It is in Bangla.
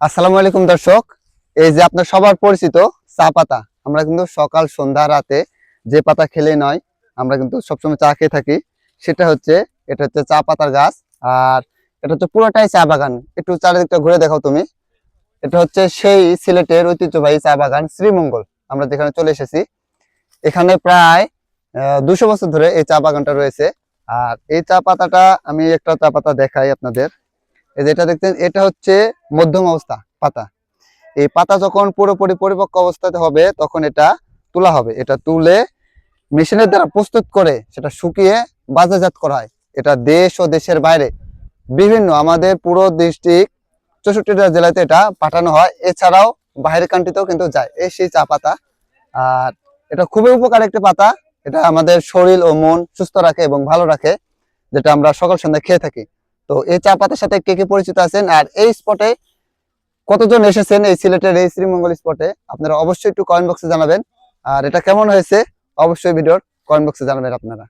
আসসালামু আলাইকুম দর্শক। এই যে আপনার সবার পরিচিত চা পাতা, আমরা কিন্তু সকাল সন্ধ্যা রাতে যে পাতা খেলে নয়, আমরা কিন্তু সবসময় চা খেয়ে থাকি। এটা হচ্ছে চা পাতার গাছ। আর এটা হচ্ছে পুরোটাই চা বাগান। একটু চারিদিকটা ঘুরে দেখাও তুমি। এটা হচ্ছে সেই সিলেটের ঐতিহ্যবাহী চা বাগান শ্রীমঙ্গল। আমরা যেখানে চলে এসেছি, এখানে প্রায় 200 বছর ধরে এই চা বাগানটা রয়েছে। আর এই চা পাতাটা, আমি একটা চা পাতা দেখাই আপনাদের। এই যেটা দেখছেন, এটা হচ্ছে মধ্যম অবস্থা পাতা। এই পাতা যখন পুরোপুরি পরিপক্ক অবস্থাতে হবে, তখন এটা তোলা হবে। এটা তুলে মেশিনের দ্বারা প্রস্তুত করে সেটা শুকিয়ে বাজারজাত করা হয়। এটা দেশ ও দেশের বাইরে বিভিন্ন, আমাদের পুরো ডিস্ট্রিক্ট 64টা জেলাতে এটা পাঠানো হয়। এছাড়াও বাইরের কান্ট্রিতেও কিন্তু যায় এই সেই চা পাতা। আর এটা খুবই উপকারী একটি পাতা। এটা আমাদের শরীর ও মন সুস্থ রাখে এবং ভালো রাখে, যেটা আমরা সকাল সন্ধ্যা খেয়ে থাকি। তো এই চা পাতার সাথে কে কে পরিচিত আছেন, আর এই স্পটে কতজন এসেছেন, এই সিলেটের এই শ্রীমঙ্গল স্পটে, আপনারা অবশ্যই একটু কমেন্ট বক্সে জানাবেন। আর এটা কেমন হয়েছে অবশ্যই ভিডিওর কমেন্ট বক্সে জানাবেন আপনারা।